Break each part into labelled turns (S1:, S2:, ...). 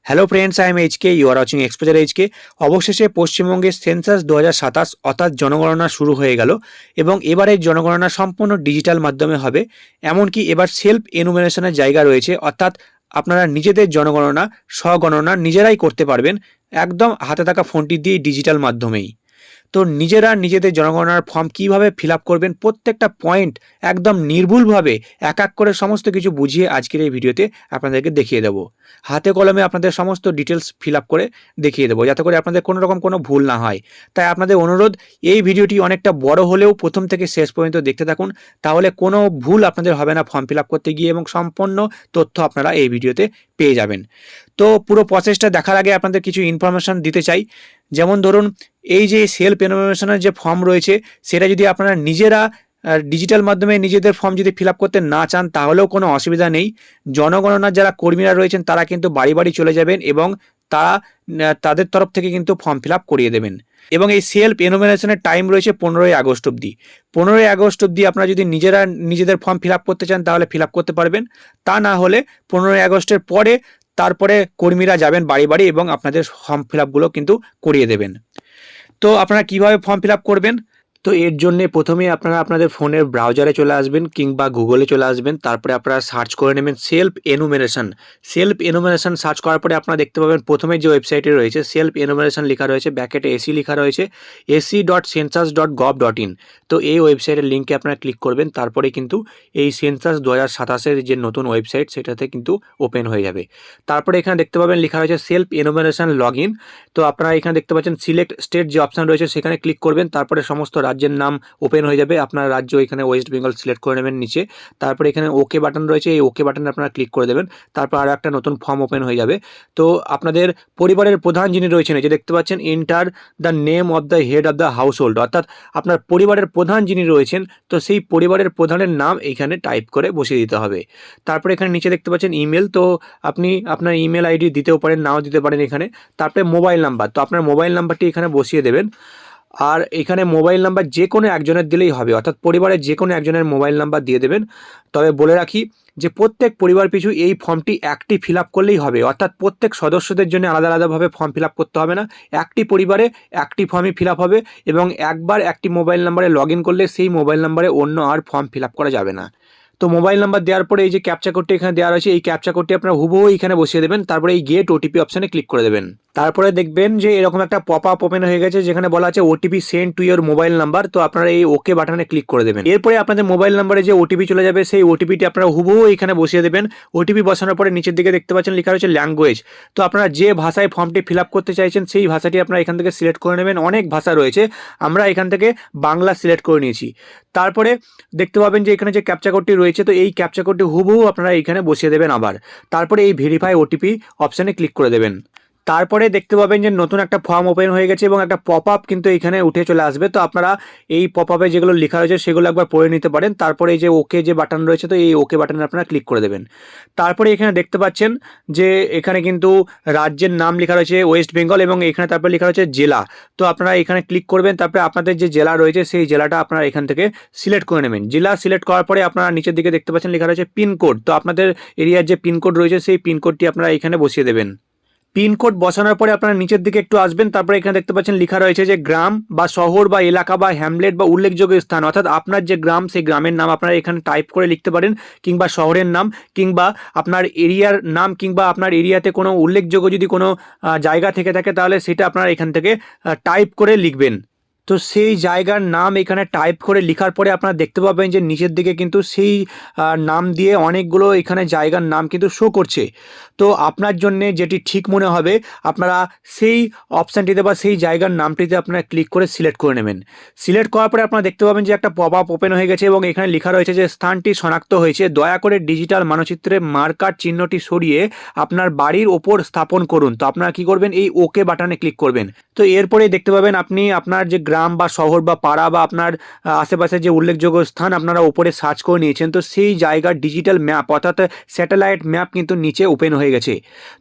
S1: Hello friends, I am HK, you are watching exposure HK. অবশেষে পশ্চিমবঙ্গের census 2027 অর্থাৎ জনগণনা শুরু হয়ে গেল এবং এবারের জনগণনা সম্পূর্ণ ডিজিটাল মাধ্যমে হবে। এমনকি এবার সেলফ এনুমেরেশনের জায়গা রয়েছে, অর্থাৎ আপনারা নিজেদের জনগণনা স্বগণনা নিজেরাই করতে পারবেন, একদম হাতে থাকা ফোনটি দিয়ে ডিজিটাল মাধ্যমেই। তো নিজেরা নিজেদের জনগণনার ফর্ম কিভাবে ফিল আপ করবেন, প্রত্যেকটা পয়েন্ট একদম নির্ভুলভাবে এক এক করে সমস্ত কিছু বুঝিয়ে আজকের এই ভিডিওতে আপনাদেরকে দেখিয়ে দেবো। হাতে কলমে আপনাদের সমস্ত ডিটেলস ফিল আপ করে দেখিয়ে দেবো, যাতে করে আপনাদের কোনো রকম কোনো ভুল না হয়। তাই আপনাদের অনুরোধ, এই ভিডিওটি অনেকটা বড় হলেও প্রথম থেকে শেষ পর্যন্ত দেখতে থাকুন, তাহলে কোনো ভুল আপনাদের হবে না ফর্ম ফিল আপ করতে গিয়ে, এবং সম্পূর্ণ তথ্য আপনারা এই ভিডিওতে পেয়ে যাবেন। তো পুরো প্রসেসটা দেখার আগে আপনাদের কিছু ইনফরমেশন দিতে চাই। যেমন ধরুন, এই যে সেলফ এনুমেরেশনের যে ফর্ম রয়েছে, সেটা যদি আপনারা নিজেরা ডিজিটাল মাধ্যমে নিজেদের ফর্ম যদি ফিল আপ করতে না চান, তাহলেও কোনো অসুবিধা নেই। জনগণনার যারা কর্মীরা রয়েছেন তারা কিন্তু বাড়ি বাড়ি চলে যাবেন এবং তারা তাদের তরফ থেকে কিন্তু ফর্ম ফিল আপ করিয়ে দেবেন। এবং এই সেলফ এনুমেরেশনের টাইম রয়েছে 15ই আগস্ট অবধি। 15ই আগস্ট অবধি আপনারা যদি নিজেরা নিজেদের ফর্ম ফিল আপ করতে চান তাহলে ফিল আপ করতে পারবেন। তা না হলে 15ই আগস্টের পরে তারপরে কর্মীরা যাবেন বাড়ি বাড়ি এবং আপনাদের ফর্ম ফিল আপগুলো কিন্তু করিয়ে দেবেন। তো আপনারা কিভাবে ফর্ম ফিল আপ করবেন? তো এর জন্য প্রথমেই আপনারা আপনাদের ফোনের ব্রাউজারে চলে আসবেন কিংবা গুগলে চলে আসবেন। তারপরে আপনারা সার্চ করে নেবেন self enumeration. Self enumeration search করার পরে আপনারা দেখতে পাবেন প্রথমে যে ওয়েবসাইটে রয়েছে সেলফ এনুমেরেশন লেখা রয়েছে, ব্যাকেটে এসি লেখা রয়েছে, ac.census.gov.in। তো এই ওয়েবসাইটের লিঙ্কে আপনারা ক্লিক করবেন, তারপরে কিন্তু এই সেন্সাস 2027-এর যে নতুন ওয়েবসাইট সেটাতে কিন্তু ওপেন হয়ে যাবে। তারপরে এখানে দেখতে পাবেন লেখা রয়েছে সেলফ এনুমেরেশন লগ ইন। তো আপনারা এখানে দেখতে পাচ্ছেন সিলেক্ট স্টেট যে অপশান রয়েছে সেখানে ক্লিক করবেন, তারপরে সমস্ত রাজ্যের নাম ওপেন হয়ে যাবে। আপনার রাজ্য এখানে ওয়েস্ট বেঙ্গল সিলেক্ট করে নেবেন নিচে। তারপরে এখানে ওকে বাটন রয়েছে, এই ওকে বাটনে আপনারা ক্লিক করে দেবেন। তারপর আরও একটা নতুন ফর্ম ওপেন হয়ে যাবে। তো আপনাদের পরিবারের প্রধান যিনি রয়েছেন, এই যে দেখতে পাচ্ছেন enter the name of the head of the house hold, অর্থাৎ আপনার পরিবারের প্রধান যিনি রয়েছেন, তো সেই পরিবারের প্রধানের নাম এইখানে টাইপ করে বসিয়ে দিতে হবে। তারপরে এখানে নিচে দেখতে পাচ্ছেন ইমেল, তো আপনি আপনার ইমেল আইডি দিতেও পারেন, নাও দিতে পারেন এখানে। তারপরে মোবাইল নাম্বার, তো আপনার মোবাইল নাম্বারটি এখানে বসিয়ে দেবেন। আর এখানে মোবাইল নাম্বার যে কোনো একজনের দিলেই হবে, অর্থাৎ পরিবারের যে কোনো একজনের মোবাইল নাম্বার দিয়ে দেবেন। তবে বলে রাখি যে প্রত্যেক পরিবার পিছু এই ফর্মটি একটি ফিল আপ করলেই হবে, অর্থাৎ প্রত্যেক সদস্যদের জন্য আলাদা আলাদাভাবে ফর্ম ফিল আপ করতে হবে না। একটি পরিবারে একটি ফর্মই ফিল আপ হবে এবং একবার একটি মোবাইল নাম্বারে লগ ইন করলে সেই মোবাইল নাম্বারে অন্য আর ফর্ম ফিল আপ করা যাবে না। তো মোবাইল নাম্বার দেওয়ার পরে এই যে ক্যাপচা কোডটি এখানে দেওয়া রয়েছে, এই ক্যাপচা কোডটি আপনারা হুবহু এখানে বসিয়ে দেবেন। তারপরে এই গেট ওটিপি অপশানে ক্লিক করে দেবেন। তারপরে দেখবেন যে এরকম একটা পপ আপ ওপেন হয়ে গেছে যেখানে বলা আছে OTP send to your mobile number. তো আপনারা এই ওকে বাটনে ক্লিক করে দেবেন। এরপরে আপনাদের মোবাইল নাম্বারে যে ওটিপি চলে যাবে সেই ওটিপিটি আপনারা হুবহু এখানে বসিয়ে দেবেন। ওটিপি বসানোর পরে নিচের দিকে দেখতে পাচ্ছেন লেখা রয়েছে ল্যাঙ্গুয়েজ। তো আপনারা যে ভাষায় ফর্মটি ফিল আপ করতে চাইছেন সেই ভাষাটি আপনারা এখান থেকে সিলেক্ট করে নেবেন। অনেক ভাষা রয়েছে, আমরা এখান থেকে বাংলা সিলেক্ট করে নিয়েছি। তারপরে দেখতে পাবেন যে এখানে যে ক্যাপচা কোডটি রয়েছে, তো এই ক্যাপচা কোডটি হুবহু আপনারা এখানে বসিয়ে দেবেন আবার। তারপরে এই ভেরিফাই ওটিপি অপশানে ক্লিক করে দেবেন। তারপরে দেখতে পাবেন যে নতুন একটা ফর্ম ওপেন হয়ে গেছে এবং একটা পপ আপ কিন্তু এখানে উঠে চলে আসবে। তো আপনারা এই পপ আপে যেগুলো লেখা রয়েছে সেগুলো একবার পড়ে নিতে পারেন। তারপরে এই যে ওকে যে বাটন রয়েছে, তো এই ওকে বাটনে আপনারা ক্লিক করে দেবেন। তারপরে এখানে দেখতে পাচ্ছেন যে এখানে কিন্তু রাজ্যের নাম লেখা রয়েছে ওয়েস্ট বেঙ্গল এবং এখানে তারপরে লেখা রয়েছে জেলা। তো আপনারা এখানে ক্লিক করবেন, তারপরে আপনাদের যে জেলা রয়েছে সেই জেলাটা আপনারা এখান থেকে সিলেক্ট করে নেবেন। জেলা সিলেক্ট করার পরে আপনারা নিচের দিকে দেখতে পাচ্ছেন লেখা রয়েছে পিনকোড। তো আপনাদের এরিয়ার যে পিনকোড রয়েছে সেই পিনকোডটি আপনারা এখানে বসিয়ে দেবেন। পিনকোড বসানোর পরে আপনারা নিচের দিকে একটু আসবেন, তারপরে এখানে দেখতে পাচ্ছেন লেখা রয়েছে যে গ্রাম বা শহর বা এলাকা বা হ্যামলেট বা উল্লেখযোগ্য স্থান, অর্থাৎ আপনার যে গ্রাম সেই গ্রামের নাম আপনারা এখানে টাইপ করে লিখতে পারেন, কিংবা শহরের নাম, কিংবা আপনার এরিয়ার নাম, কিংবা আপনার এরিয়াতে কোনো উল্লেখযোগ্য যদি কোনো জায়গা থেকে থাকে তাহলে সেটা আপনারা এখান থেকে টাইপ করে লিখবেন। তো সেই জায়গার নাম এখানে টাইপ করে লেখার পরে আপনারা দেখতে পাবেন যে নিচের দিকে কিন্তু সেই নাম দিয়ে অনেকগুলো এখানে জায়গার নাম কিন্তু শো করছে। তো আপনার জন্যে যেটি ঠিক মনে হবে আপনারা সেই অপশানটিতে বা সেই জায়গার নামটিতে আপনারা ক্লিক করে সিলেক্ট করে নেবেন। সিলেক্ট করার পরে আপনারা দেখতে পাবেন যে একটা পপ আপ ওপেন হয়ে গেছে এবং এখানে লেখা রয়েছে যে স্থানটি শনাক্ত হয়েছে, দয়া করে ডিজিটাল মানচিত্রে মার্কার চিহ্নটি সরিয়ে আপনার বাড়ির ওপর স্থাপন করুন। তো আপনারা কি করবেন, এই ওকে বাটনে ক্লিক করবেন। তো এরপরে দেখতে পাবেন আপনি আপনার যে গ্রাম বা শহর বা পাড়া বা আপনার আশেপাশে যে উল্লেখযোগ্য স্থান আপনারা ওপরে সার্চ করে নিয়েছেন, তো সেই জায়গার ডিজিটাল ম্যাপ অর্থাৎ স্যাটেলাইট ম্যাপ কিন্তু নিচে ওপেন হয়ে গেছে।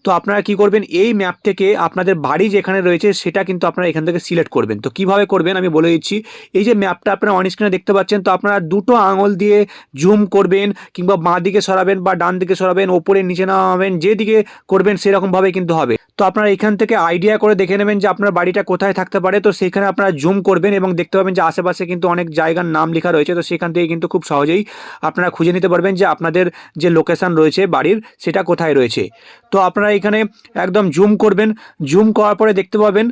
S1: তো আপনারা কি করবেন, এই ম্যাপ থেকে আপনাদের বাড়ি যেখানে রয়েছে সেটা কিন্তু আপনারা এখান থেকে সিলেক্ট করবেন। তো কিভাবে করবেন আমি বলে দিচ্ছি। এই যে ম্যাপটা আপনারা অন স্ক্রিনে দেখতে পাচ্ছেন, তো আপনারা দুটো আঙুল দিয়ে জুম করবেন কিংবা বাঁ দিকে সরাবেন বা ডান দিকে সরাবেন, ওপরে নিচে নামাবেন, যেদিকে করবেন সেরকমভাবে কিন্তু হবে। তো আপনারা এখান থেকে আইডিয়া করে দেখে নেবেন যে আপনার বাড়িটা কোথায় থাকতে পারে। তো সেখানে আপনারা জুম করবেন এবং দেখতে পাবেন যে আশেপাশে কিন্তু অনেক জায়গার নাম লেখা রয়েছে। তো সেখান থেকে কিন্তু খুব সহজেই আপনারা খুঁজে নিতে পারবেন যে আপনাদের যে লোকেশান রয়েছে বাড়ির সেটা কোথায় রয়েছে। তো আপনারা এখানে একদম জুম করবেন, জুম করার পরে দেখতে পাবেন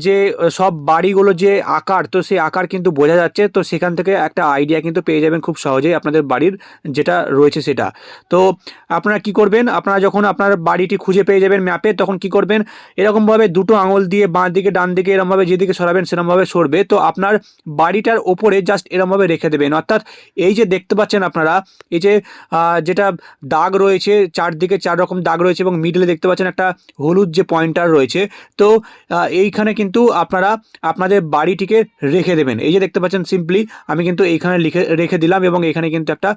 S1: যে সব বাড়িগুলো যে আকার, তো সেই আকার কিন্তু বোঝা যাচ্ছে। তো সেখান থেকে একটা আইডিয়া কিন্তু পেয়ে যাবেন খুব সহজেই আপনাদের বাড়ির যেটা রয়েছে সেটা। তো আপনারা কি করবেন, আপনারা যখন আপনার বাড়িটি খুঁজে পেয়ে যাবেন ম্যাপে, তখন কি করবেন, এরকমভাবে দুটো আঙুল দিয়ে বাঁ দিকে ডান দিকে এরকমভাবে যেদিকে সরাবেন সেরকমভাবে সরবে। তো আপনার বাড়িটার ওপরে জাস্ট এরকমভাবে রেখে দেবেন। অর্থাৎ এই যে দেখতে পাচ্ছেন আপনারা, এই যে যেটা দাগ রয়েছে, চারদিকে 4 রকম দাগ রয়েছে এবং মিডলে দেখতে পাচ্ছেন একটা হলুদ যে পয়েন্টার রয়েছে। তো এইখানে কিন্তু আপনারা আপনাদের বাড়িটিকে রেখে দেবেন। এই যে দেখতে পাচ্ছেন সিম্পলি আমি কিন্তু এইখানে রেখে দিলাম এবং এখানে কিন্তু একটা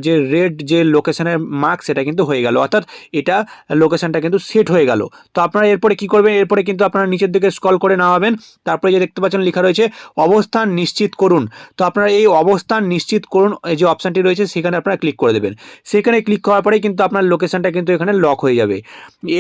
S1: যে রেড যে লোকেশনের মার্ক সেটা কিন্তু হয়ে গেল, অর্থাৎ এটা লোকেশনটা কিন্তু সেট হয়ে গেল। তো আপনারা এরপরে কি করবেন, এরপরে কিন্তু আপনারা নিচের দিকে স্ক্রল করে নামাবেন। তারপরে যে দেখতে পাচ্ছেন লেখা রয়েছে অবস্থান নিশ্চিত করুন। তো আপনারা এই অবস্থান নিশ্চিত করুন এই যে অপশানটি রয়েছে সেখানে আপনারা ক্লিক করে দেবেন। সেখানে ক্লিক করার পরেই কিন্তু আপনার লোকেশনটা কিন্তু এখানে লক হয়ে যাবে।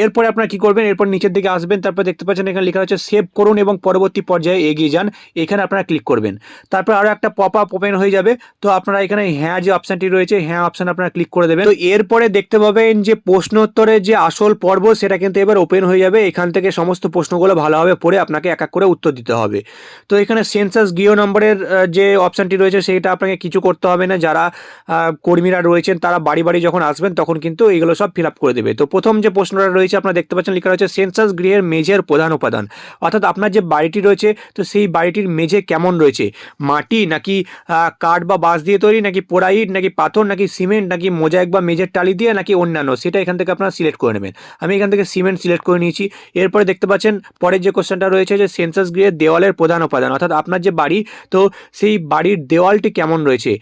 S1: এরপরে আপনারা কি করবেন, এরপর নিচের দিকে আসবেন, তারপর দেখতে পাচ্ছেন এখানে লেখা রয়েছে সেভ করুন এবং পরবর্তী পর্যায়ে এগিয়ে যান, এখানে আপনারা ক্লিক করবেন। তারপর আরও একটা পপ আপ ওপেন হয়ে যাবে। তো আপনারা এখানে হ্যাঁ যে অপশানটি রয়েছে হ্যাঁ অপশান আপনারা ক্লিক করে দেবেন। তো এরপরে দেখতে পাবেন যে প্রশ্নোত্তরের যে আসল পর্ব সেটা কিন্তু এবার ওপেন হয়ে যাবে। এখান থেকে সমস্ত প্রশ্নগুলো ভালোভাবে পড়ে আপনাকে এক এক করে উত্তর দিতে হবে। তো এখানে সেন্সাস গৃহ নম্বরের যে অপশানটি রয়েছে সেটা আপনাকে কিছু করতে হবে না। যারা কর্মীরা রয়েছেন তারা বাড়ি বাড়ি যখন আসবেন তখন কিন্তু এইগুলো সব ফিল আপ করে দেবে। তো প্রথম যে প্রশ্নটা রয়েছে আপনারা দেখতে পাচ্ছেন লেখা রয়েছে সেন্সাস গৃহের মেঝের প্রধান উপাদান, অর্থাৎ আপনার যে বাড়িটি রয়েছে তো সেই বাড়িটির মেঝে কেমন রয়েছে, মাটি নাকি কাঠ বা বাঁশ দিয়ে তৈরি, নাকি পোড়া ইট, নাকি পাথর, নাকি সিমেন্ট, নাকি মোজাইক বা মেঝের টালি দিয়ে, নাকি অন্যান্য, সেটা এখান থেকে আপনারা সিলেক্ট করে নেবেন। আমি এখান থেকে সিমেন্ট সিলেক্ট করে নিয়েছি। এরপরে দেখতে পাচ্ছেন পরের যে কোশ্চেনটা রয়েছে যে সেন্সাস গৃহের দেওয়ালের প্রধান উপাদান, অর্থাৎ আপনার যে বাড়ি তো সেই বাড়ির দেওয়ালটি কেমন রয়েছে,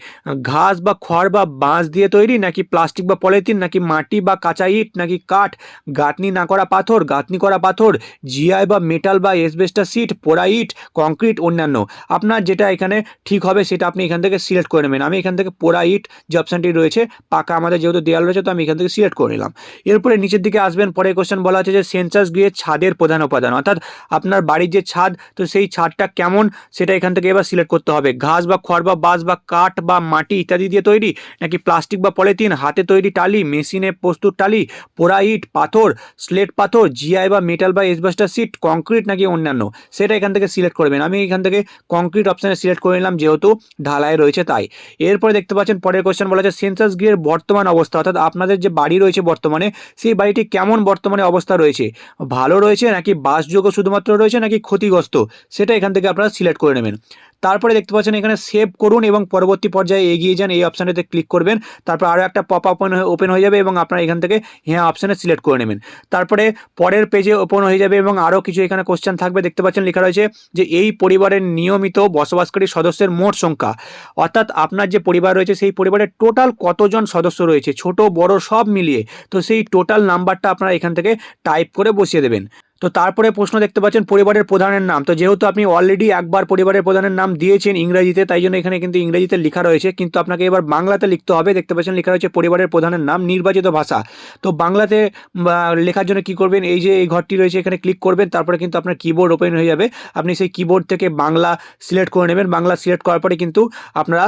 S1: ঘাস বা খড় বা বাঁশ দিয়ে তৈরি, নাকি প্লাস্টিক বা পলিথিন, নাকি মাটি বা কাঁচা ইট, নাকি কাঠ, গাঁথনি না করা পাথর, গাঁথনি করা পাথর, জিআই বা মেটাল বা এসবেস্টাস সিট, পোড়া ইট, কংক্রিট, অন্যান্য। আপনার যেটা এখানে ঠিক হবে সেটা আপনি এখান থেকে সিলেক্ট করে নেবেন। আমি এখান থেকে পোড়া ইট যে অপশানটি রয়েছে, পাকা আমাদের যেহেতু দেওয়াল রয়েছে তো আমি এখান থেকে সিলেক্ট করে নিলাম। এরপরে নিচের দিকে আসবেন, পরে কোশ্চেন বলা আছে যে সেন্সাস গৃহের ছাদের প্রধান উপাদান, অর্থাৎ আপনার বাড়ির যে ছাদ তো সেই ছাদটা কেমন সেটা এখান থেকে এবার সিলেক্ট করতে হবে। ঘাস বা খড় বা বাঁশ বা কাঠ বা মাটি ইত্যাদি দিয়ে তৈরি, নাকি প্লাস্টিক বা পলিথিন, হাতে তৈরি টালি, মেশিনে প্রস্তুত টালি, পোড়া ইট, পাথর, স্লেট পাথর, জিআই বা মেটাল বা এসবেস্টাস সিট, কংক্রিট, নাকি অন্যান্য, সেটা এখান থেকে সিলেক্ট করবেন। আমি এখান থেকে কংক্রিট অপশানে সিলেক্ট করে নিলাম যেহেতু ঢালাই রয়েছে তাই। এরপরে দেখতে পাচ্ছেন পরের কোশ্চেন বলা আছে সেন্সাস গৃহের বর্তমান অবস্থা, অর্থাৎ আপনাদের যে বাড়ি রয়েছে বর্তমানে সেই বাড়িটি কেমন বর্তমানে অবস্থা রয়েছে, ভালো রয়েছে নাকি বাসযোগ্য শুধুমাত্র রয়েছে নাকি ক্ষতিগ্রস্ত, সেটা এখান থেকে আপনারা সিলেক্ট করে নেবেন। তারপরে দেখতে পাচ্ছেন এখানে সেভ করুন এবং পরবর্তী পর্যায়ে এগিয়ে যান, এই অপশানেতে ক্লিক করবেন। তারপর আরও একটা পপ আপ ওপেন হয়ে যাবে এবং আপনারা এখান থেকে হ্যাঁ অপশানে সিলেক্ট করে নেবেন। তারপরে পরের পেজে ওপেন হয়ে যাবে এবং আরও কিছু এখানে কোশ্চেন থাকবে। দেখতে পাচ্ছেন লেখা রয়েছে যে এই পরিবারের নিয়মিত বসবাসকারী সদস্যের মোট সংখ্যা, অর্থাৎ আপনার যে পরিবার রয়েছে সেই পরিবারের টোটাল কতজন সদস্য রয়েছে ছোট বড় সব মিলিয়ে, তো সেই টোটাল নাম্বারটা আপনারা এখান থেকে টাইপ করে বসিয়ে দেবেন। তো তারপরে প্রশ্ন দেখতে পাচ্ছেন পরিবারের প্রধানের নাম। তো যেহেতু আপনি অলরেডি একবার পরিবারের প্রধানের নাম দিয়েছেন ইংরেজিতে, তাই জন্য এখানে কিন্তু ইংরেজিতে লেখা রয়েছে, কিন্তু আপনাকে এবার বাংলাতে লিখতে হবে। দেখতে পাচ্ছেন লেখা রয়েছে পরিবারের প্রধানের নাম নির্বাচিত ভাষা। তো বাংলাতে লেখার জন্য কি করবেন, এই যে এই ঘরটি রয়েছে এখানে ক্লিক করবেন। তারপরে কিন্তু আপনার কিবোর্ড ওপেন হয়ে যাবে, আপনি সেই কিবোর্ড থেকে বাংলা সিলেক্ট করে নেবেন। বাংলা সিলেক্ট করার পরে কিন্তু আপনারা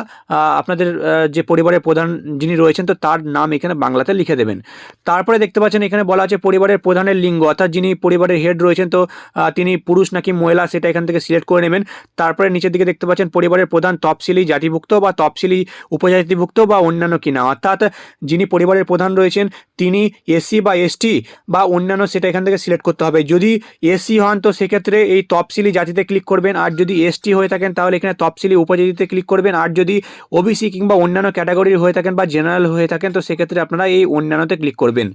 S1: আপনাদের যে পরিবারের প্রধান যিনি রয়েছেন তো তার নাম এখানে বাংলাতে লিখে দেবেন। তারপরে দেখতে পাচ্ছেন এখানে বলা আছে পরিবারের প্রধানের লিঙ্গ, অর্থাৎ যিনি পরিবারের হেড রয়েছেন তো তিনি পুরুষ নাকি মহিলা সেটা এখান থেকে সিলেক্ট করে নেবেন। তারপরে নিচের দিকে দেখতে পাচ্ছেন পরিবারের প্রধান তফসিলি জাতিভুক্ত বা তফসিলি উপজাতিভুক্ত বা অন্যান্য কিনা, অর্থাৎ যিনি পরিবারের প্রধান রয়েছেন তিনি এসসি বা এসটি বা অন্যান্য সেটা এখান থেকে সিলেক্ট করতে হবে। যদি এসসি হন তো সেক্ষেত্রে এই তফসিলি জাতিতে ক্লিক করবেন, আর যদি এসটি হয়ে থাকেন তাহলে এখানে তফসিলি উপজাতিতে ক্লিক করবেন, আর যদি ওবিসি কিংবা অন্যান্য ক্যাটাগরির হয়ে থাকেন বা জেনারেল হয়ে থাকেন তো সেক্ষেত্রে আপনারা এই অন্যান্যতে ক্লিক করবেন।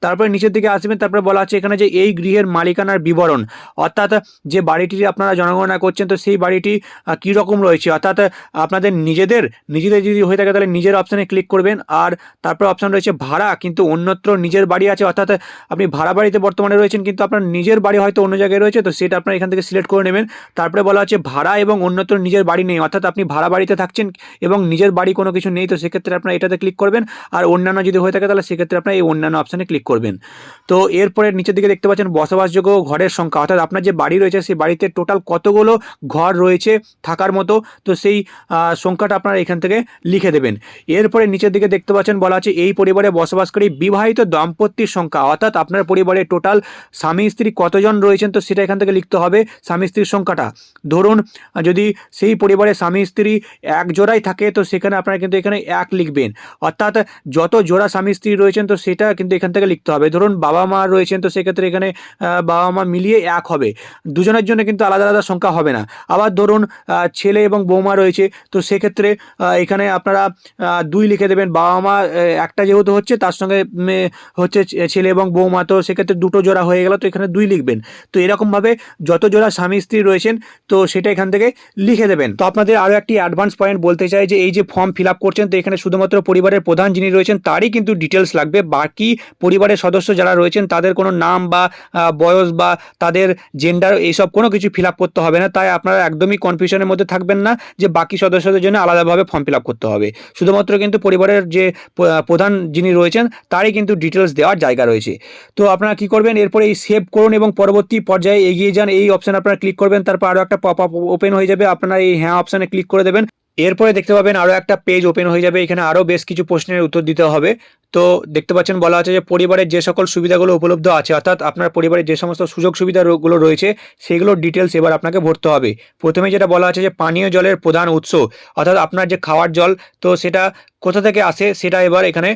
S1: তারপরে নিচের দিকে আসবেন, তারপরে বলা আছে এখানে যে এই গৃহের মালিক মালিকানার বিবরণ, অর্থাৎ যে বাড়িটি আপনারা জনগণনা করছেন তো সেই বাড়িটি কী রকম রয়েছে, অর্থাৎ আপনাদের নিজেদের যদি হয়ে থাকে তাহলে নিজের অপশানে ক্লিক করবেন। আর তারপর অপশান রয়েছে ভাড়া, কিন্তু অন্যত্র নিজের বাড়ি আছে, অর্থাৎ আপনি ভাড়া বাড়িতে বর্তমানে রয়েছেন কিন্তু আপনার নিজের বাড়ি হয়তো অন্য জায়গায় রয়েছে, তো সেটা আপনার এখান থেকে সিলেক্ট করে নেবেন। তারপরে বলা হচ্ছে ভাড়া এবং অন্যত্র নিজের বাড়ি নেই, অর্থাৎ আপনি ভাড়া বাড়িতে থাকছেন এবং নিজের বাড়ি কোনো কিছু নেই, তো সেক্ষেত্রে আপনার এটাতে ক্লিক করবেন। আর অন্যান্য যদি হয়ে থাকে তাহলে সেক্ষেত্রে আপনার এই অন্যান্য অপশানে ক্লিক করবেন। তো এরপরে নিচের দিকে দেখতে পাচ্ছেন বসবাসযোগ্য ঘরের সংখ্যা, অর্থাৎ আপনার যে বাড়ি রয়েছে সেই বাড়িতে টোটাল কতগুলো ঘর রয়েছে থাকার মতো, তো সেই সংখ্যাটা আপনারা এখান থেকে লিখে দেবেন। এরপরে নিচের দিকে দেখতে পাচ্ছেন বলা আছে এই পরিবারে বসবাসকারী বিবাহিত দম্পতির সংখ্যা, অর্থাৎ আপনার পরিবারে টোটাল স্বামী স্ত্রী কতজন রয়েছেন তো সেটা এখান থেকে লিখতে হবে স্বামী স্ত্রীর সংখ্যাটা। ধরুন যদি সেই পরিবারে স্বামী স্ত্রী এক জোড়াই থাকে তো সেখানে আপনারা কিন্তু এখানে এক লিখবেন, অর্থাৎ যত জোড়া স্বামী স্ত্রী রয়েছেন তো সেটা কিন্তু এখান থেকে লিখতে হবে। ধরুন বাবা মা রয়েছেন তো সেক্ষেত্রে এখানে বাবা মা মিলিয়ে এক হবে, দুজনের জন্য কিন্তু আলাদা আলাদা সংখ্যা হবে না। আবার ধরুন ছেলে এবং বৌমা রয়েছে তো সেক্ষেত্রে এখানে আপনারা 2 লিখে দেবেন, বাবা মা একটা যেহেতু হচ্ছে তার সঙ্গে হচ্ছে ছেলে এবং বৌমা, তো সেক্ষেত্রে দুটো জোড়া হয়ে গেল তো এখানে 2 লিখবেন। তো এরকমভাবে যত জোড়া স্বামী স্ত্রী রয়েছেন তো সেটা এখান থেকে লিখে দেবেন। তো আপনাদের আরও একটি অ্যাডভান্স পয়েন্ট বলতে চাই যে এই যে ফর্ম ফিল আপ করছেন তো এখানে শুধুমাত্র পরিবারের প্রধান যিনি রয়েছেন তারই কিন্তু ডিটেলস লাগবে, বাকি পরিবারের সদস্য যারা রয়েছেন তাদের কোনো নাম বা বয়স বা তাদের জেন্ডার এইসব কোনো কিছু ফিল আপ করতে হবে না। তাই আপনারা একদমই কনফিউশনের মধ্যে থাকবেন না যে বাকি সদস্যদের জন্য আলাদাভাবে ফর্ম ফিল আপ করতে হবে, শুধুমাত্র কিন্তু পরিবারের যে প্রধান যিনি রয়েছেন তারই কিন্তু ডিটেলস দেওয়ার জায়গা রয়েছে। তো আপনারা কি করবেন, এরপরে এই সেভ করুন এবং পরবর্তী পর্যায়ে এগিয়ে যান এই অপশানে আপনারা ক্লিক করবেন। তারপর আরও একটা পপ আপ ওপেন হয়ে যাবে, আপনারা এই হ্যাঁ অপশানে ক্লিক করে দেবেন। এরপরে দেখতে পাবেন আরও একটা পেজ ওপেন হয়ে যাবে, এখানে আরও বেশ কিছু প্রশ্নের উত্তর দিতে হবে। তো দেখতে পাচ্ছেন বলা আছে যে পরিবারের যে সকল সুবিধাগুলো উপলব্ধ আছে, অর্থাৎ আপনার পরিবারের যে সমস্ত সুযোগ সুবিধাগুলো রয়েছে সেগুলোর ডিটেলস এবার আপনাকে ভরতে হবে। প্রথমে যেটা বলা আছে যে পানীয় জলের প্রধান উৎস, অর্থাৎ আপনার যে খাওয়ার জল তো সেটা কোথা থেকে আসে সেটা এবার এখানে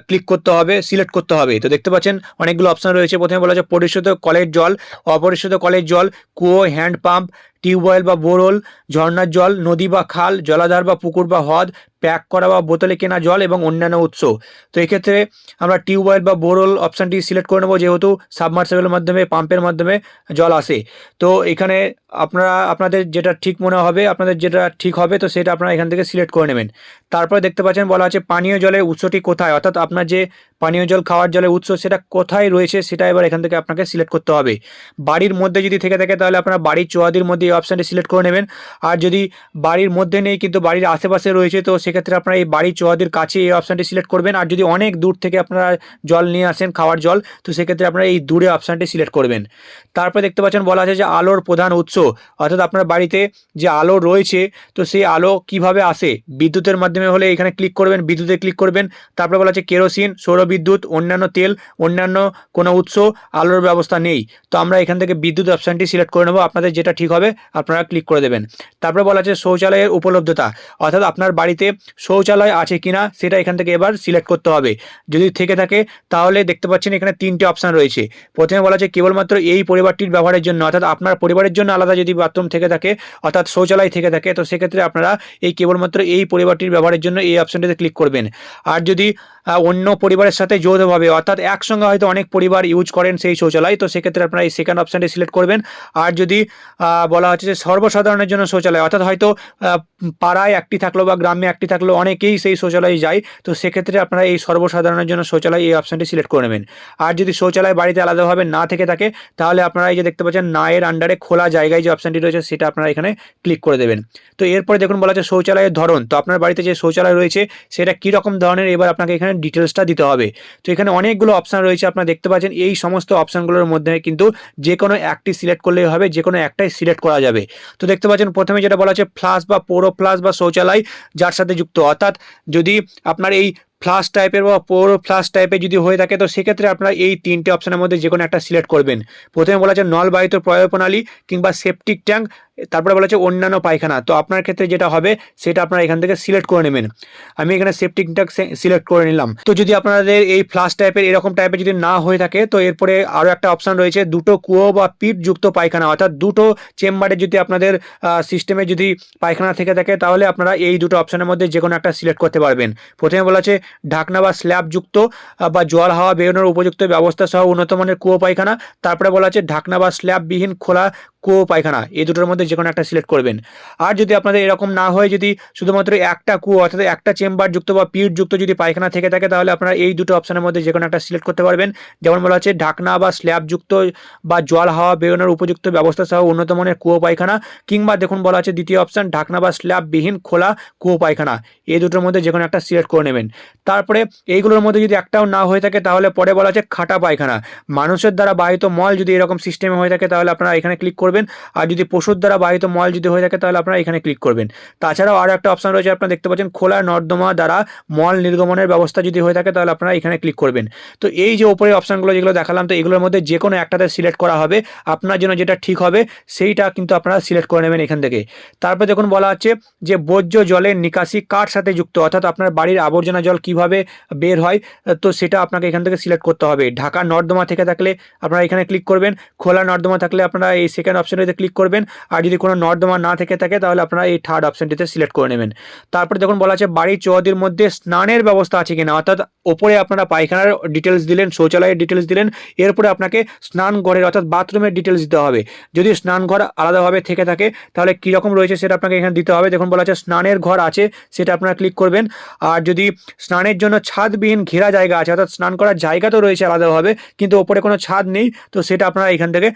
S1: ক্লিক করতে হবে, সিলেক্ট করতে হবে। তো দেখতে পাচ্ছেন অনেকগুলো অপশান রয়েছে। প্রথমে বলা আছে পরিশোধিত কলের জল, অপরিশোধিত কলের জল, কুয়ো, হ্যান্ড পাম্প, টিউবওয়েল বা বোরওয়েল, ঝর্ণার জল, নদী বা খাল, জলাধার বা পুকুর বা হ্রদ, প্যাক করা বা বোতলে কেনা জল এবং অন্যান্য উৎস। তো এক্ষেত্রে আমরা টিউবওয়েল বা বোরওয়েল অপশানটি সিলেক্ট করে নেব, যেহেতু সাবমার্সিবলের মাধ্যমে পাম্পের মাধ্যমে জল আসে। তো এখানে আপনাদের যেটা ঠিক মনে হবে, আপনাদের যেটা ঠিক হবে তো সেটা আপনারা এখান থেকে সিলেক্ট করে নেবেন। তারপরে দেখতে পাচ্ছেন বলা আছে পানীয় জলের উৎসটি কোথায়, অর্থাৎ আপনার যে পানীয় জল খাওয়ার জলের উৎস সেটা কোথায় রয়েছে সেটা এবার এখান থেকে আপনাকে সিলেক্ট করতে হবে। বাড়ির মধ্যে যদি থেকে থাকে তাহলে আপনারা বাড়ির চুয়াদির মধ্যে এই অপশানটি সিলেক্ট করে নেবেন। আর যদি বাড়ির মধ্যে নেই কিন্তু বাড়ির আশেপাশে রয়েছে তো সেক্ষেত্রে আপনারা এই বাড়ির চুয়াদির কাছে এই অপশানটি সিলেক্ট করবেন। আর যদি অনেক দূর থেকে আপনারা জল নিয়ে আসেন খাওয়ার জল তো সেক্ষেত্রে আপনারা এই দূরে অপশানটি সিলেক্ট করবেন। তারপরে দেখতে পাচ্ছেন বলা আছে যে আলোর প্রধান উৎস, অর্থাৎ আপনার বাড়িতে যে আলো রয়েছে তো সেই আলো কিভাবে আসে, বিদ্যুতের মাধ্যমে হলে এখানে ক্লিক করবেন, বিদ্যুতে ক্লিক করবেন। তারপরে বলা আছে কেরোসিন, সৌরবিদ্যুৎ, অন্যান্য তেল, অন্যান্য কোনো উৎস আলোর ব্যবস্থা নেই। তো আমরা এখান থেকে বিদ্যুৎ অপশানটি সিলেক্ট করে নেব, আপনাদের যেটা ঠিক হবে আপনারা ক্লিক করে দেবেন। তারপরে বলা আছে শৌচালয়ের উপলব্ধতা, অর্থাৎ আপনার বাড়িতে শৌচালয় আছে কিনা সেটা এখান থেকে এবার সিলেক্ট করতে হবে। যদি থেকে থাকে তাহলে দেখতে পাচ্ছেন এখানে 3টে অপশান রয়েছে। প্রথমে বলা আছে কেবলমাত্র এই পরিবারটির ব্যবহারের জন্য, অর্থাৎ আপনার পরিবারের জন্য আলাদা যদি বাথরুম থেকে থাকে অর্থাৎ শৌচালয় থেকে থাকে তো সেক্ষেত্রে আপনারা এই কেবলমাত্র এই পরিবারটির ব্যবহারের জন্য এই অপশানটিতে ক্লিক করবেন। আর যদি অন্য পরিবারের সাথে যৌথভাবে অর্থাৎ একসঙ্গে হয়তো অনেক পরিবার ইউজ করেন সেই শৌচালয় তো সেক্ষেত্রে আপনারা এই সেকেন্ড অপশানটি সিলেক্ট করবেন। আর যদি বলা হচ্ছে যে সর্বসাধারণের জন্য শৌচালয়, অর্থাৎ হয়তো পাড়ায় একটি থাকলো বা গ্রামে একটি থাকলো অনেকেই সেই শৌচালয়ে যায় তো সেক্ষেত্রে আপনারা এই সর্বসাধারণের জন্য শৌচালয় এই অপশানটি সিলেক্ট করে নেবেন। আর যদি শৌচালয় বাড়িতে আলাদাভাবে না থেকে থাকে তাহলে আপনারা এই যে দেখতে পাচ্ছেন না এর আন্ডারে খোলা জায়গায় যে অপশানটি রয়েছে সেটা আপনারা এখানে ক্লিক করে দেবেন। তো এরপরে দেখুন বলা আছে শৌচালয়ের ধরন, তো আপনার বাড়িতে যে শৌচালয় রয়েছে সেটা কীরকম ধরনের এবার আপনাকে এখানে ডিটেলসটা দিতে হবে। তো এখানে অনেকগুলো অপশান রয়েছে আপনারা দেখতে পাচ্ছেন, এই সমস্ত অপশানগুলোর মধ্যে কিন্তু যে কোনো একটি সিলেক্ট করলেই হবে, যে কোনো একটাই সিলেক্ট করা যাবে। তো দেখতে পাচ্ছেন প্রথমে যেটা বলা আছে ফ্লাশ বা পৌর ফ্লাশ বা শৌচালয় যার সাথে যুক্ত, অর্থাৎ যদি আপনার এই ফ্লাশ টাইপের বা পৌর ফ্লাশ টাইপের যদি হয়ে থাকে তো সেক্ষেত্রে আপনারা এই 3টে অপশানের মধ্যে যে কোনো একটা সিলেক্ট করবেন। প্রথমে বলা আছে নলবাহিত প্রয়োগ প্রণালী কিংবা সেপটিক ট্যাঙ্ক তারপরে বলা হচ্ছে অন্যান্য পায়খানা। তো আপনার ক্ষেত্রে যেটা হবে সেটা আপনারা এখান থেকে সিলেক্ট করে নেবেন। আমি এখানে সেপটিক ট্যাঙ্ক সিলেক্ট করে নিলাম। তো যদি আপনাদের এই ফ্লাশ টাইপের এরকম টাইপের যদি না হয়ে থাকে, তো এরপরে আরও একটা অপশান রয়েছে দুটো কুয়ো বা পিট যুক্ত পায়খানা, অর্থাৎ দুটো চেম্বারে যদি আপনাদের সিস্টেমে যদি পায়খানা থেকে থাকে, তাহলে আপনারা এই দুটো অপশানের মধ্যে যে কোনো একটা সিলেক্ট করতে পারবেন। প্রথমে বলা আছে ঢাকনা বা স্ল্যাব যুক্ত বা জল হাওয়া বেরোনোর উপযুক্ত ব্যবস্থা সহ উন্নত মানের কুয়ো পায়খানা। তারপরে বলা আছে ঢাকনা বা স্ল্যাববিহীন খোলা কুয়ো পায়খানা, এই দুটোর মধ্যে যে কোনো একটা সিলেক্ট করবেন। আর যদি আপনাদের এরকম না হয়, যদি শুধুমাত্র একটা কুয়ো অর্থাৎ একটা চেম্বার যুক্ত বা পিট যুক্ত যদি পায়খানা থেকে থাকে, তাহলে আপনারা এই দুটো অপশানের মধ্যে যে কোনো একটা সিলেক্ট করতে পারবেন। যেমন বলা হচ্ছে ঢাকনা বা স্ল্যাব যুক্ত বা জল হাওয়া বেরোনোর উপযুক্ত ব্যবস্থা সহ উন্নত মানের কুয়ো পায়খানা, কিংবা দেখুন বলা আছে দ্বিতীয় অপশান ঢাকনা বা স্ল্যাববিহীন খোলা কুয়ো পায়খানা, এই দুটোর মধ্যে যে কোনো একটা সিলেক্ট করে নেবেন। তারপরে এইগুলোর মধ্যে যদি একটাও না হয়ে থাকে, তাহলে পরে বলা আছে খাটা পায়খানা, মানুষের দ্বারা বাহিত মল যদি এরকম সিস্টেমে হয়ে থাকে, তাহলে আপনারা এখানে ক্লিক করবেন। আর যদি পশুর দ্বারা বাহিত মল যদি হয়ে থাকে, তাহলে আপনারা এখানে ক্লিক করবেন। তাছাড়াও আরও একটা অপশান রয়েছে, আপনারা দেখতে পাচ্ছেন খোলা নর্দমা দ্বারা মল নির্গমনের ব্যবস্থা যদি হয়ে থাকে, তাহলে আপনারা এখানে ক্লিক করবেন। তো এই যে উপরে অপশানগুলো যেগুলো দেখালাম, তো এগুলোর মধ্যে যে কোনো একটাতে সিলেক্ট করা হবে। আপনার জন্য যেটা ঠিক হবে সেইটা কিন্তু আপনারা সিলেক্ট করে নেবেন এখান থেকে। তারপর দেখুন বলা আছে যে বর্জ্য জলের নিকাশি কার সাথে যুক্ত, অর্থাৎ আপনার বাড়ির আবর্জনা জল কিভাবে বের হয়, তো সেটা আপনাকে এখান থেকে সিলেক্ট করতে হবে। ঢাকা নর্দমা থেকে থাকলে আপনারা এখানে ক্লিক করবেন, খোলা নর্দমা থাকলে আপনারা এই সেকেন্ড অপশানটিতে ক্লিক করবেন। আর যদি কোনো নর্দমা না থেকে থাকে, তাহলে আপনারা এই থার্ড অপশানটিতে সিলেক্ট করে নেবেন। তারপরে দেখুন বলা আছে বাড়ির চৌহদ্দির মধ্যে স্নানের ব্যবস্থা আছে কিনা, অর্থাৎ ওপরে আপনারা পায়খানার ডিটেলস দিলেন, শৌচালয়ের ডিটেলস দিলেন, এরপরে আপনাকে স্নান ঘরের অর্থাৎ বাথরুমের ডিটেলস দিতে হবে। যদি স্নান ঘর আলাদাভাবে থেকে থাকে, তাহলে কীরকম রয়েছে সেটা আপনাকে এখানে দিতে হবে। দেখুন বলা আছে স্নানের ঘর আছে, সেটা আপনারা ক্লিক করবেন। আর যদি স্নানের জন্য ছাদবিহীন ঘেরা জায়গা আছে, অর্থাৎ স্নান করার জায়গা তো রয়েছে আলাদাভাবে, কিন্তু ওপরে কোনো ছাদ নেই, তো সেটা আপনারা এখান থেকে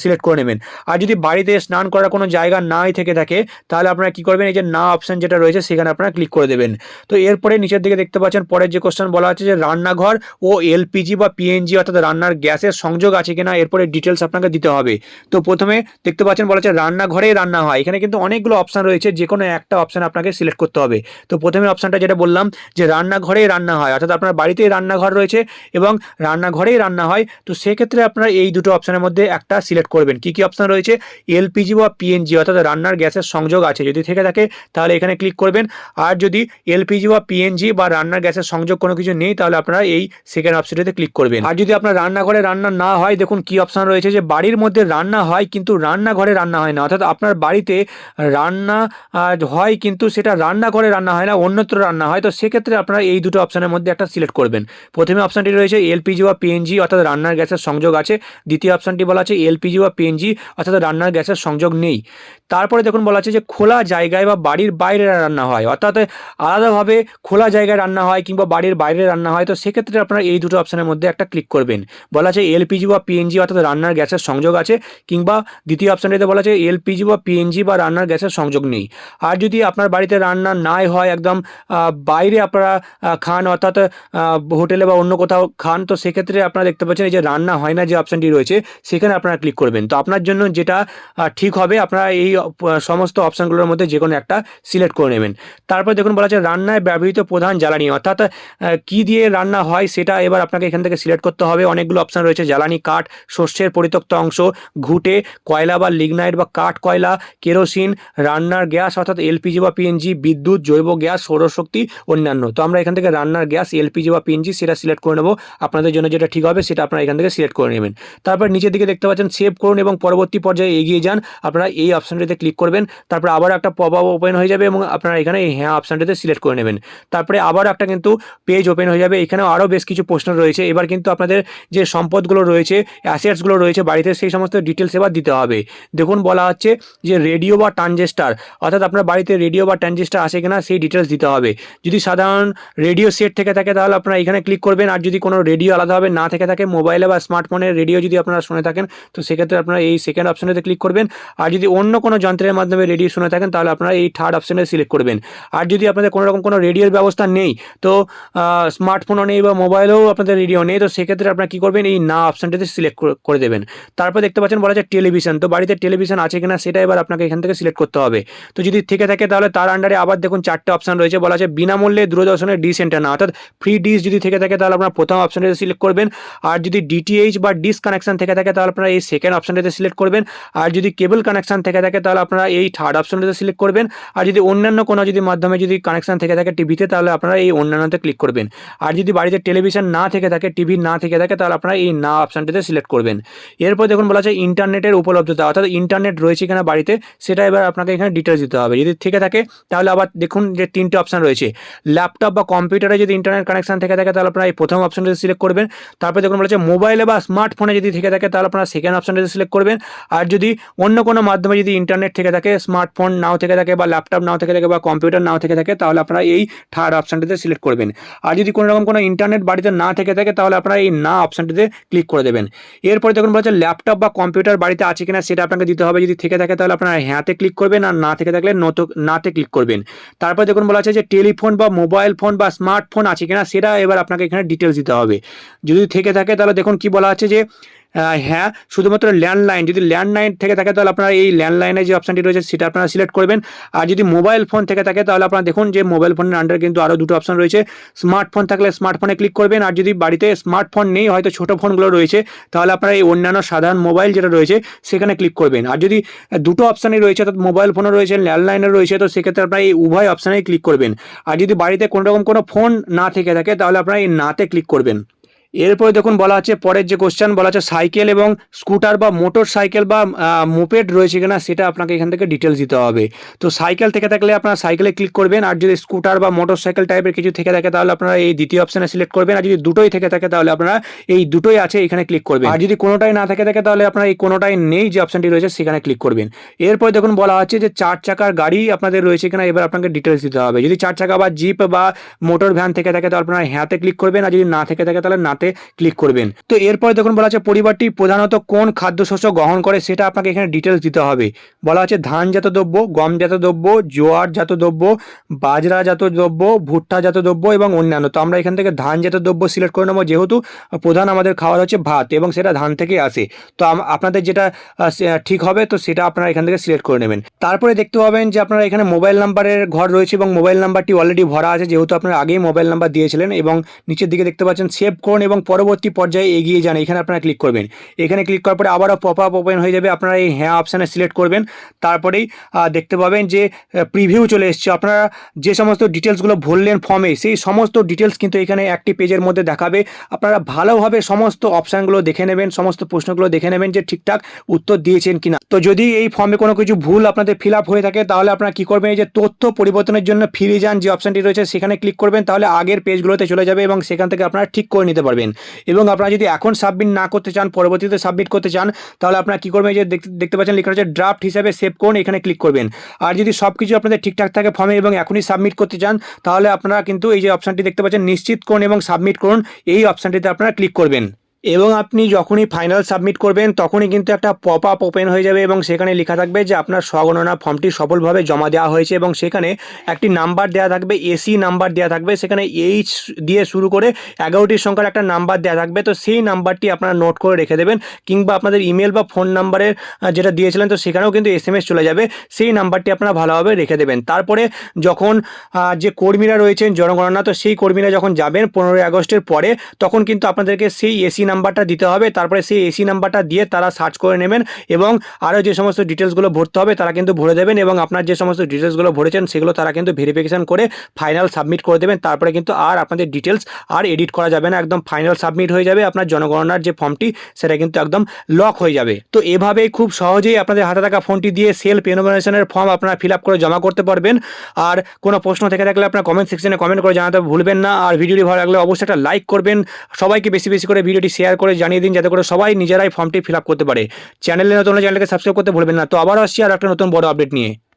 S1: সিলেক্ট করে নেবেন। আর যদি বাড়িতে স্নান করার কোনো জায়গা নাই থেকে থাকে, তাহলে আপনারা কি করবেন, এই যে না অপশান যেটা রয়েছে সেখানে আপনারা ক্লিক করে দেবেন। তো এরপরে নিচের দিকে দেখতে পাচ্ছেন পরের যে কোশ্চেন বলা আছে যে রান্নাঘর ও এলপিজি বা পিএনজি অর্থাৎ রান্নার গ্যাসের সংযোগ আছে কিনা, এরপরে ডিটেলস আপনাকে দিতে হবে। তো প্রথমে দেখতে পাচ্ছেন বলা আছে রান্নাঘরেই রান্না হয়। এখানে কিন্তু অনেকগুলো অপশান রয়েছে, যে কোনো একটা অপশান আপনাকে সিলেক্ট করতে হবে। তো প্রথমে অপশানটা যেটা বললাম যে রান্নাঘরেই রান্না হয়, অর্থাৎ আপনার বাড়িতেই রান্নাঘর রয়েছে এবং রান্নাঘরেই রান্না হয়, তো সেক্ষেত্রে আপনারা এই দুটো অপশানের মধ্যে একটা সিলেক্ট করবেন। কি কি অপশান রয়েছে, এলপিজি বা পিএনজি অর্থাৎ রান্নার গ্যাসের সংযোগ আছে যদি থেকে থাকে, তাহলে এখানে ক্লিক করবেন। আর যদি এলপিজি বা পিএনজি বা রান্নার গ্যাসের সংযোগ কোনো কিছু নেই, তাহলে আপনারা এই সেকেন্ড অপশনটিতে ক্লিক করবেন। আর যদি আপনার রান্নাঘরে রান্না না হয়, দেখুন কি অপশন রয়েছে যে বাড়ির মধ্যে রান্না হয় কিন্তু রান্নাঘরে রান্না হয় না, অর্থাৎ আপনার বাড়িতে রান্না হয় কিন্তু সেটা রান্নাঘরে রান্না হয় না, অন্যত্র রান্না হয়। তো সেক্ষেত্রে আপনারা এই দুটো অপশনের মধ্যে একটা সিলেক্ট করবেন। প্রথমে অপশনটি রয়েছে এলপিজি বা পিএনজি অর্থাৎ রান্নার গ্যাসের সংযোগ আছে, দ্বিতীয় অপশনটি বলা আছে এলপিজি বা পিএনজি অর্থাৎ রান্নার গ্যাসের সংযোগ নেই। তারপরে দেখুন বলা আছে যে খোলা জায়গায় বা বাড়ির বাইরে রান্না হয়, অর্থাৎ আলাদাভাবে খোলা জায়গায় রান্না হয় কিংবা বাড়ির বাইরে রান্না হয়। তো সেক্ষেত্রে আপনারা এই দুটো অপশনের মধ্যে একটা ক্লিক করবেন। বলা আছে এলপিজি বা পিএনজি অর্থাৎ রান্নার গ্যাসের সংযোগ আছে, কিংবা দ্বিতীয় অপশনটিতে বলা আছে এলপিজি বা পিএনজি বা রান্নার গ্যাসের সংযোগ নেই। আর যদি আপনার বাড়িতে রান্না নাই হয়, একদম বাইরে আপনারা খান অর্থাৎ হোটেলে বা অন্য কোথাও খান, তো সেক্ষেত্রে আপনারা দেখতে পাচ্ছেন এই যে রান্না হয় না যে অপশনটি রয়েছে সেখানে আপনারা ক্লিক করবেন। তো আপনার জন্য যেটা ঠিক হবে, আপনারা এই সমস্ত অপশনগুলোর মধ্যে যে কোনো একটা সিলেক্ট করে নেবেন। তারপর দেখুন বলা আছে রান্নায় ব্যবহৃত প্রধান জ্বালানি, অর্থাৎ কি দিয়ে রান্না হয় সেটা এবার আপনাকে এখান থেকে সিলেক্ট করতে হবে। অনেকগুলো অপশন রয়েছে, জ্বালানি কাঠ, শস্যের পরিত্যক্ত অংশ, ঘুঁটে, কয়লা বা লিগনাইট বা কাঠ কয়লা, কেরোসিন, রান্নার গ্যাস অর্থাৎ এলপিজি বা পিএনজি, বিদ্যুৎ, জৈব গ্যাস, সৌরশক্তি, অন্যান্য। তো আমরা এখান থেকে রান্নার গ্যাস, এলপিজি বা পিএনজি সেটা সিলেক্ট করে নেব। আপনাদের জন্য যেটা ঠিক হবে সেটা আপনারা এখান থেকে সিলেক্ট করে নেবেন। তারপর নিচের দিকে দেখতে পাচ্ছেন সেভ করুন এবং পরবর্তী পর্যায়ে এগিয়ে যান, আপনারা এই অপশনটিতে ক্লিক করবেন। তারপর আবার একটা পপ আপ ওপেন হয়ে যাবে এবং আপনারা এখানে এই হ্যাঁ অপশনটিতে সিলেক্ট করে নেবেন। তারপরে আবার একটা কিন্তু পেজ ওপেন হয়ে যাবে, এখানেও আরও বেশ কিছু প্রশ্ন রয়েছে। এবার কিন্তু আপনাদের যে সম্পদগুলো রয়েছে, অ্যাসেটসগুলো রয়েছে বাড়িতে, সেই সমস্ত ডিটেলস এবার দিতে হবে। দেখুন বলা হচ্ছে যে রেডিও বা ট্রানজিস্টার, অর্থাৎ আপনার বাড়িতে রেডিও বা ট্রানজিস্টার আছে কিনা সেই ডিটেলস দিতে হবে। যদি সাধারণ রেডিও সেট থেকে থাকে তাহলে আপনারা এখানে ক্লিক করবেন। আর যদি কোনো রেডিও আলাদাভাবে না থেকে থাকে, মোবাইলে বা স্মার্টফোনের রেডিও যদি আপনারা শুনে থাকেন, তো সেক্ষেত্রে আপনারা এই সেকেন্ড অপশনেতে ক্লিক করবেন। আর যদি অন্য কোনো যন্ত্রের মাধ্যমে রেডিও শুনে থাকেন, তাহলে আপনারা এই থার্ড অপশনে সিলেক্ট করবেন। আর যদি আপনাদের কোনো রকম কোনো রেডিওর ব্যবস্থা নেই, তো স্মার্টফোনও নেই বা মোবাইলেও আপনাদের রেডিও নেই, তো সেক্ষেত্রে আপনারা কী করবেন, এই না অপশনটিতে সিলেক্ট করে দেবেন। তারপর দেখতে পাচ্ছেন বলা যায় টেলিভিশন, তো বাড়িতে টেলিভিশন আছে কিনা সেটা এবার আপনাকে এখান থেকে সিলেক্ট করতে হবে। তো যদি থেকে থাকে তাহলে তার আন্ডারে আবার দেখুন চারটে অপশন রয়েছে, বলা আছে বিনামূল্যে দূরদর্শনের ডিশ অ্যান্টেনা, অর্থাৎ ফ্রি ডিশ যদি থেকে থাকে তাহলে আপনারা প্রথম অপশনটিতে সিলেক্ট করবেন। আর যদি ডিটিএইচ বা ডিশ কানেকশন থেকে থাকে তাহলে আপনারা এই সেকেন্ড অপশনটিতে সিলেক্ট করবেন। করবেন। আর যদি কেবল কানেকশান থেকে থাকে তাহলে আপনারা এই থার্ড অপশনটাতে সিলেক্ট করবেন। আর যদি অন্যান্য কোনো যদি মাধ্যমে যদি কানেকশান থেকে থাকে টিভিতে তাহলে আপনারা এই অন্যান্যতে ক্লিক করবেন। আর যদি বাড়িতে টেলিভিশন না থেকে থাকে, টিভি না থেকে থাকে, তাহলে আপনারা এই না অপশানটিতে সিলেক্ট করবেন। এরপর দেখুন বলা আছে ইন্টারনেটের উপলব্ধতা, অর্থাৎ ইন্টারনেট রয়েছে কিনা বাড়িতে সেটা এবার আপনাকে এখানে ডিটেলস দিতে হবে। যদি থেকে থাকে তাহলে আবার দেখুন যে 3টে অপশান রয়েছে। ল্যাপটপ বা কম্পিউটারে যদি ইন্টারনেট কানেকশান থেকে থাকে তাহলে আপনারা এই প্রথম অপশানটিতে সিলেক্ট করবেন। তারপর দেখুন বলা আছে মোবাইলে বা স্মার্টফোনে যদি থেকে থাকে তাহলে আপনারা সেকেন্ড অপশানটিতে সিলেক্ট করবেন। আর যদি অন্য কোনো মাধ্যমে যদি ইন্টারনেট থেকে থাকে, স্মার্টফোন নাও থেকে থাকে বা ল্যাপটপ নাও থেকে থাকে বা কম্পিউটার নাও থেকে থাকে তাহলে আপনারা এই থার্ড অপশানটিতে সিলেক্ট করবেন। আর যদি কোনো রকম কোনো ইন্টারনেট বাড়িতে না থেকে থাকে তাহলে আপনারা এই না অপশানটিতে ক্লিক করে দেবেন। এরপরে দেখুন বলা আছে ল্যাপটপ বা কম্পিউটার বাড়িতে আছে কিনা সেটা আপনাকে দিতে হবে। যদি থেকে থাকে তাহলে আপনারা হ্যাঁতে ক্লিক করবেন, আর না থেকে থাকলে নাতে ক্লিক করবেন। তারপর দেখুন বলা আছে যে টেলিফোন বা মোবাইল ফোন বা স্মার্টফোন আছে কিনা সেটা এবার আপনাকে এখানে ডিটেলস দিতে হবে। যদি থেকে থাকে তাহলে দেখুন কি বলা আছে যে হ্যাঁ শুধুমাত্র ল্যান্ডলাইন, যদি ল্যান্ডলাইন থেকে থাকে তাহলে আপনারা এই ল্যান্ডলাইনে যে অপশানটি রয়েছে সেটা আপনারা সিলেক্ট করবেন। আর যদি মোবাইল ফোন থেকে থাকে তাহলে আপনারা দেখুন যে মোবাইল ফোনের আন্ডারে কিন্তু আরও দুটো অপশান রয়েছে। স্মার্টফোন থাকলে স্মার্টফোনে ক্লিক করবেন, আর যদি বাড়িতে স্মার্টফোন নেই, হয়তো ছোটো ফোনগুলো রয়েছে, তাহলে আপনারা এই অন্যান্য সাধারণ মোবাইল যেটা রয়েছে সেখানে ক্লিক করবেন। আর যদি দুটো অপশানই রয়েছে, অর্থাৎ মোবাইল ফোনও রয়েছে ল্যান্ডলাইনও রয়েছে, তো সেক্ষেত্রে আপনারা এই উভয় অপশানেই ক্লিক করবেন। আর যদি বাড়িতে কোনো রকম কোনো ফোন না থেকে থাকে তাহলে আপনারা এই নাতে ক্লিক করবেন। এরপরে দেখুন বলা আছে পরের যে কোশ্চেন বলা আছে সাইকেল এবং স্কুটার বা মোটর সাইকেল বা মোপেড রয়েছে কিনা সেটা আপনাকে এখান থেকে ডিটেলস দিতে হবে। তো সাইকেল থেকে থাকলে আপনারা সাইকেলে ক্লিক করবেন, আর যদি স্কুটার বা মোটর সাইকেল টাইপের কিছু থেকে থাকে তাহলে আপনারা এই দ্বিতীয় অপশানে সিলেক্ট করবেন। আর যদি দুটোই থেকে থাকে তাহলে আপনারা এই দুটোই আছে এখানে ক্লিক করবেন। আর যদি কোনোটাই না থেকে থাকে তাহলে আপনারা এই কোনোটাই নেই যে অপশানটি রয়েছে সেখানে ক্লিক করবেন। এরপর দেখুন বলা আছে যে 4 চাকার গাড়ি আপনাদের রয়েছে কিনা এবার আপনাকে ডিটেলস দিতে হবে। যদি 4 চাকা বা জিপ বা মোটর ভ্যান থেকে থাকে তাহলে আপনারা হ্যাঁতে ক্লিক করবেন, আর যদি না থেকে থাকে তাহলে নাতে ক্লিক করবেন। তো এরপরে দেখুন বলা আছে পরিবারটি প্রধানত কোন খাদ্যশস্য গ্রহণ করে সেটা আপনাকে এখানে ডিটেলস দিতে হবে। বলা আছে ধানজাত দ্রব্য, গমজাত দ্রব্য, জোয়ারজাত দ্রব্য, বাজরাজাত দ্রব্য, ভুট্টাজাত দ্রব্য এবং অন্যান্য। তো আমরা এখান থেকে ধানজাত দ্রব্য সিলেক্ট করে নেবো, যেহেতু প্রধান আমাদের খাওয়ার হচ্ছে ভাত এবং সেটা ধান থেকে আসে। তো আপনাদের যেটা ঠিক হবে তো সেটা আপনারা এখান থেকে সিলেক্ট করে নেবেন। তারপরে দেখতে পাবেন যে আপনারা এখানে মোবাইল নাম্বারের ঘর রয়েছে এবং মোবাইল নাম্বারটি অলরেডি ভরা আছে, যেহেতু আপনারা আগেই মোবাইল নাম্বার দিয়েছিলেন। এবং নিচের দিকে দেখতে পাচ্ছেন সেভ করুন এবং পরবর্তী পর্যায়ে এগিয়ে যান, এখানে আপনারা ক্লিক করবেন। এখানে ক্লিক করার পরে আবারও পপ আপ ওপেন হয়ে যাবে, আপনারা এই হ্যাঁ অপশানে সিলেক্ট করবেন। তারপরেই দেখতে পাবেন যে প্রিভিউ চলে এসছে। আপনারা যে সমস্ত ডিটেলসগুলো ভরলেন ফর্মে সেই সমস্ত ডিটেলস কিন্তু এখানে একটি পেজের মধ্যে দেখাবে। আপনারা ভালোভাবে সমস্ত অপশানগুলো দেখে নেবেন, সমস্ত প্রশ্নগুলো দেখে নেবেন যে ঠিকঠাক উত্তর দিয়েছেন কিনা। তো যদি এই ফর্মে কোনো কিছু ভুল আপনাদের ফিল আপ হয়ে থাকে তাহলে আপনারা কী করবেন, এই যে তথ্য পরিবর্তনের জন্য ফিরে যান যে অপশানটি রয়েছে সেখানে ক্লিক করবেন, তাহলে আগের পেজগুলোতে চলে যাবে এবং সেখান থেকে আপনারা ঠিক করে নিতে পারবেন। এবং আপনারা যদি এখন সাবমিট না করতে চান, পরবর্তীতে সাবমিট করতে চান, তাহলে আপনারা কী করবেন, যে দেখতে পাচ্ছেন লেখা রয়েছে ড্রাফট হিসাবে সেভ করুন, এখানে ক্লিক করবেন। আর যদি সব কিছু আপনাদের ঠিকঠাক থাকে ফর্মে এবং এখনই সাবমিট করতে চান তাহলে আপনারা কিন্তু এই যে অপশানটি দেখতে পাচ্ছেন নিশ্চিত করুন এবং সাবমিট করুন, এই অপশানটিতে আপনারা ক্লিক করবেন। এবং আপনি যখনই ফাইনাল সাবমিট করবেন তখনই কিন্তু একটা পপ আপ ওপেন হয়ে যাবে এবং সেখানে লেখা থাকবে যে আপনার স্বগণনা ফর্মটি সফলভাবে জমা দেওয়া হয়েছে এবং সেখানে একটি নাম্বার দেওয়া থাকবে, এসি নাম্বার দেওয়া থাকবে, সেখানে এইচ দিয়ে শুরু করে 11টির সংখ্যার একটা নাম্বার দেওয়া থাকবে। তো সেই নাম্বারটি আপনারা নোট করে রেখে দেবেন, কিংবা আপনাদের ইমেল বা ফোন নাম্বারের যেটা দিয়েছিলেন তো সেখানেও কিন্তু SMS চলে যাবে, সেই নাম্বারটি আপনারা ভালোভাবে রেখে দেবেন। তারপরে যখন যে কর্মীরা রয়েছেন জনগণনা, তো সেই কর্মীরা যখন যাবেন 15ই আগস্টের পরে, তখন কিন্তু আপনাদেরকে সেই এসি নাম্বারটা দিতে হবে। তারপরে সেই এসি নাম্বারটা দিয়ে তারা সার্চ করে নেবেন এবং আরও যে সমস্ত ডিটেলসগুলো ভরতে হবে তারা কিন্তু ভরে দেবেন এবং আপনার যে সমস্ত ডিটেলসগুলো ভরেছেন সেগুলো তারা কিন্তু ভেরিফিকেশন করে ফাইনাল সাবমিট করে দেবেন। তারপরে কিন্তু আর আপনাদের ডিটেলস আর এডিট করা যাবে না, একদম ফাইনাল সাবমিট হয়ে যাবে। আপনার জনগণনার যে ফর্মটি সেটা কিন্তু একদম লক হয়ে যাবে। তো এভাবেই খুব সহজেই আপনাদের হাতে থাকা ফোনটি দিয়ে সেলফ এনুমারেশনের ফর্ম আপনারা ফিল আপ করে জমা করতে পারবেন। আর কোনো প্রশ্ন থেকে থাকলে আপনার কমেন্ট সেকশনে কমেন্ট করে জানাতে ভুলবেন না। আর ভিডিওটি ভালো লাগলে অবশ্যই একটা লাইক করবেন, সবাইকে বেশি বেশি করে ভিডিওটি শেয়ার করে জানিয়ে দিন যাতে করে সবাই নিজেরাই ফর্মটি ফিল আপ করতে পারে। চ্যানেলে নতুন হলে চ্যানেলকে সাবস্ক্রাইব করতে ভুলবেন না। তো আবার আসছি আর একটা নতুন বড় আপডেট নিয়ে।